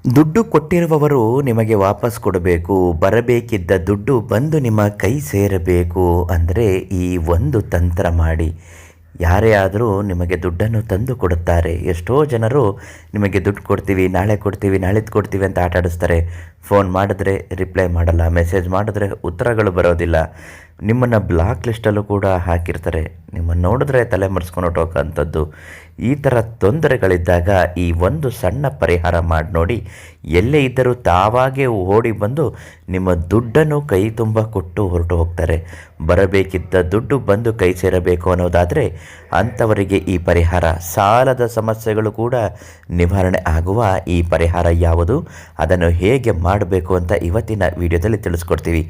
ದುಡ್ಡು ಕೊಟ್ಟಿರುವವರು ನಿಮಗೆ ವಾಪಸ್ ಕೊಡಬೇಕು, ಬರಬೇಕಿದ್ದ ದುಡ್ಡು ಬಂದು ನಿಮ್ಮ ಕೈ ಸೇರಬೇಕು ಅಂದರೆ ಈ ಒಂದು ತಂತ್ರ ಮಾಡಿ. ಯಾರೇ ಆದರೂ ನಿಮಗೆ ದುಡ್ಡನ್ನು ತಂದು ಕೊಡುತ್ತಾರೆ. ಎಷ್ಟೋ ಜನರು ನಿಮಗೆ ದುಡ್ಡು ಕೊಡ್ತೀವಿ, ನಾಳೆ ಕೊಡ್ತೀವಿ, ನಾಳಿದ್ದು ಕೊಡ್ತೀವಿ ಅಂತ ಆಟ ಆಡಿಸ್ತಾರೆ. ಫೋನ್ ಮಾಡಿದ್ರೆ ರಿಪ್ಲೈ ಮಾಡಲ್ಲ, ಮೆಸೇಜ್ ಮಾಡಿದ್ರೆ ಉತ್ತರಗಳು ಬರೋದಿಲ್ಲ, ನಿಮ್ಮನ್ನು ಬ್ಲಾಕ್ ಲಿಸ್ಟಲ್ಲೂ ಕೂಡ ಹಾಕಿರ್ತಾರೆ. ನಿಮ್ಮನ್ನು ನೋಡಿದ್ರೆ ತಲೆ ಮರೆಸ್ಕೊಂಡು ಹೊಟ್ಟೋಗೋಂಥದ್ದು. ಈ ಥರ ತೊಂದರೆಗಳಿದ್ದಾಗ ಈ ಒಂದು ಸಣ್ಣ ಪರಿಹಾರ ಮಾಡಿ ನೋಡಿ. ಎಲ್ಲೇ ಇದ್ದರೂ ತಾವಾಗೇ ಓಡಿ ಬಂದು ನಿಮ್ಮ ದುಡ್ಡನ್ನು ಕೈ ತುಂಬ ಕೊಟ್ಟು ಹೊರಟು ಹೋಗ್ತಾರೆ. ಬರಬೇಕಿದ್ದ ದುಡ್ಡು ಬಂದು ಕೈ ಸೇರಬೇಕು ಅನ್ನೋದಾದರೆ ಅಂಥವರಿಗೆ ಈ ಪರಿಹಾರ. ಸಾಲದ ಸಮಸ್ಯೆಗಳು ಕೂಡ ನಿವಾರಣೆ ಆಗುವ ಈ ಪರಿಹಾರ ಯಾವುದು, ಅದನ್ನು ಹೇಗೆ ಮಾಡಬೇಕು ಅಂತ ಇವತ್ತಿನ ವಿಡಿಯೋದಲ್ಲಿ ತಿಳಿಸ್ಕೊಡ್ತೀವಿ.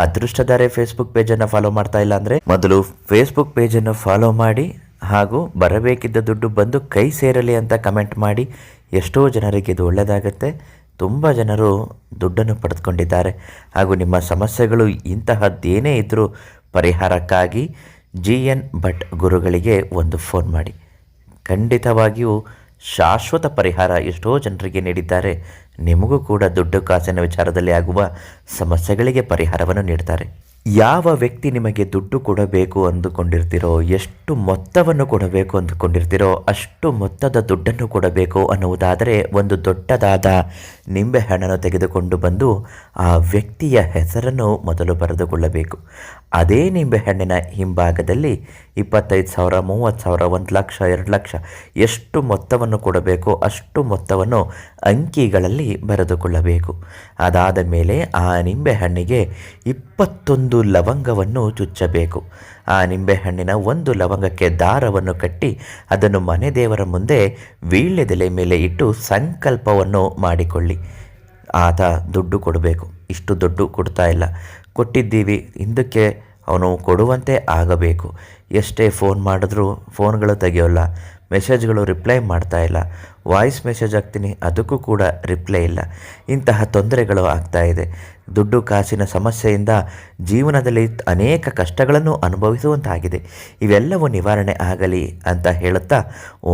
ಅದೃಷ್ಟಧಾರೆ ಫೇಸ್ಬುಕ್ ಪೇಜನ್ನು ಫಾಲೋ ಮಾಡ್ತಾ ಇಲ್ಲ ಅಂದರೆ ಮೊದಲು ಫೇಸ್ಬುಕ್ ಪೇಜನ್ನು ಫಾಲೋ ಮಾಡಿ, ಹಾಗೂ ಬರಬೇಕಿದ್ದ ದುಡ್ಡು ಬಂದು ಕೈ ಸೇರಲಿ ಅಂತ ಕಮೆಂಟ್ ಮಾಡಿ. ಎಷ್ಟೋ ಜನರಿಗೆ ಇದು ಒಳ್ಳೆಯದಾಗುತ್ತೆ. ತುಂಬ ಜನರು ದುಡ್ಡನ್ನು ಪಡೆದುಕೊಂಡಿದ್ದಾರೆ. ಹಾಗೂ ನಿಮ್ಮ ಸಮಸ್ಯೆಗಳು ಇಂತಹದ್ದೇನೇ ಇದ್ದರೂ ಪರಿಹಾರಕ್ಕಾಗಿ GN ಭಟ್ ಗುರುಗಳಿಗೆ ಒಂದು ಫೋನ್ ಮಾಡಿ. ಖಂಡಿತವಾಗಿಯೂ ಶಾಶ್ವತ ಪರಿಹಾರ ಎಷ್ಟೋ ಜನರಿಗೆ ನೀಡಿದ್ದಾರೆ. ನಿಮಗೂ ಕೂಡ ದುಡ್ಡು ಕಾಸಿನ ವಿಚಾರದಲ್ಲಿ ಆಗುವ ಸಮಸ್ಯೆಗಳಿಗೆ ಪರಿಹಾರವನ್ನು ನೀಡ್ತಾರೆ. ಯಾವ ವ್ಯಕ್ತಿ ನಿಮಗೆ ದುಡ್ಡು ಕೊಡಬೇಕು ಅಂದುಕೊಂಡಿರ್ತೀರೋ, ಎಷ್ಟು ಮೊತ್ತವನ್ನು ಕೊಡಬೇಕು ಅಂದುಕೊಂಡಿರ್ತೀರೋ ಅಷ್ಟು ಮೊತ್ತದ ದುಡ್ಡನ್ನು ಕೊಡಬೇಕು ಅನ್ನುವುದಾದರೆ ಒಂದು ದೊಡ್ಡದಾದ ನಿಂಬೆಹಣ್ಣನ್ನು ತೆಗೆದುಕೊಂಡು ಬಂದು ಆ ವ್ಯಕ್ತಿಯ ಹೆಸರನ್ನು ಮೊದಲು ಬರೆದುಕೊಳ್ಳಬೇಕು. ಅದೇ ನಿಂಬೆಹಣ್ಣಿನ ಹಿಂಭಾಗದಲ್ಲಿ 25,000, 30,000, 1 ಲಕ್ಷ, 2 ಲಕ್ಷ ಎಷ್ಟು ಮೊತ್ತವನ್ನು ಕೊಡಬೇಕೋ ಅಷ್ಟು ಮೊತ್ತವನ್ನು ಅಂಕಿಗಳಲ್ಲಿ ಬರೆದುಕೊಳ್ಳಬೇಕು. ಅದಾದ ಮೇಲೆ ಆ ನಿಂಬೆಹಣ್ಣಿಗೆ 21 ಲವಂಗವನ್ನು ಚುಚ್ಚಬೇಕು. ಆ ನಿಂಬೆಹಣ್ಣಿನ ಒಂದು ಲವಂಗಕ್ಕೆ ದಾರವನ್ನು ಕಟ್ಟಿ ಅದನ್ನು ಮನೆ ದೇವರ ಮುಂದೆ ವೀಳ್ಯದೆಲೆ ಮೇಲೆ ಇಟ್ಟು ಸಂಕಲ್ಪವನ್ನು ಮಾಡಿಕೊಳ್ಳಿ. ಆತ ದುಡ್ಡು ಕೊಡಬೇಕು, ಇಷ್ಟು ದುಡ್ಡು ಕೊಡ್ತಾ ಇಲ್ಲ, ಕೊಟ್ಟಿದ್ದೀವಿ, ಹಿಂದಕ್ಕೆ ಅವನು ಕೊಡುವಂತೆ ಆಗಬೇಕು. ಎಷ್ಟೇ ಫೋನ್ ಮಾಡಿದ್ರೂ ಫೋನ್ಗಳು ತೆಗೆಯೋಲ್ಲ, ಮೆಸೇಜ್ಗಳು ರಿಪ್ಲೈ ಮಾಡ್ತಾ ಇಲ್ಲ, ವಾಯ್ಸ್ ಮೆಸೇಜ್ ಹಾಕ್ತೀನಿ ಅದಕ್ಕೂ ಕೂಡ ರಿಪ್ಲೈ ಇಲ್ಲ. ಇಂತಹ ತೊಂದರೆಗಳು ಆಗ್ತಾ ಇದೆ. ದುಡ್ಡು ಕಾಸಿನ ಸಮಸ್ಯೆಯಿಂದ ಜೀವನದಲ್ಲಿ ಅನೇಕ ಕಷ್ಟಗಳನ್ನು ಅನುಭವಿಸುವಂತಾಗಿದೆ. ಇವೆಲ್ಲವೂ ನಿವಾರಣೆ ಆಗಲಿ ಅಂತ ಹೇಳುತ್ತಾ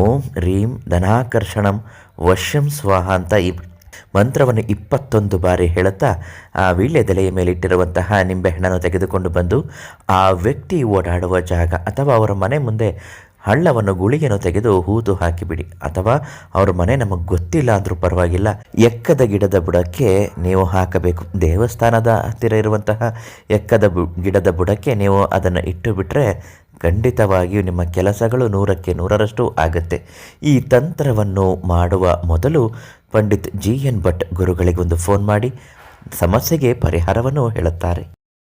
ಓಂ ರೀಂ ಧನಾಕರ್ಷಣಂ ವಶ್ಯಂ ಸ್ವಾಹ ಅಂತ ಈ ಮಂತ್ರವನ್ನು 21 ಬಾರಿ ಹೇಳುತ್ತಾ ಆ ವೀಳ್ಯದೆಲೆಯ ಮೇಲಿಟ್ಟಿರುವಂತಹ ನಿಂಬೆಹಣ್ಣನ್ನು ತೆಗೆದುಕೊಂಡು ಬಂದು ಆ ವ್ಯಕ್ತಿ ಓಡಾಡುವ ಜಾಗ ಅಥವಾ ಅವರ ಮನೆ ಮುಂದೆ ಹಳ್ಳವನ್ನು ಗುಳಿಯನ್ನು ತೆಗೆದು ಹೂತು ಹಾಕಿಬಿಡಿ. ಅಥವಾ ಅವ್ರ ಮನೆ ನಮಗೆ ಗೊತ್ತಿಲ್ಲ ಅಂದರೂ ಪರವಾಗಿಲ್ಲ, ಎಕ್ಕದ ಗಿಡದ ಬುಡಕ್ಕೆ ನೀವು ಹಾಕಬೇಕು. ದೇವಸ್ಥಾನದ ಹತ್ತಿರ ಇರುವಂತಹ ಎಕ್ಕದ ಗಿಡದ ಬುಡಕ್ಕೆ ನೀವು ಅದನ್ನು ಇಟ್ಟು ಬಿಟ್ಟರೆ ಖಂಡಿತವಾಗಿಯೂ ನಿಮ್ಮ ಕೆಲಸಗಳು 100ಕ್ಕೆ 100ರಷ್ಟು ಆಗುತ್ತೆ. ಈ ತಂತ್ರವನ್ನು ಮಾಡುವ ಮೊದಲು ಪಂಡಿತ್ GN ಭಟ್ ಗುರುಗಳಿಗೆ ಒಂದು ಫೋನ್ ಮಾಡಿ ಸಮಸ್ಯೆಗೆ ಪರಿಹಾರವನ್ನು ಹೇಳುತ್ತಾರೆ.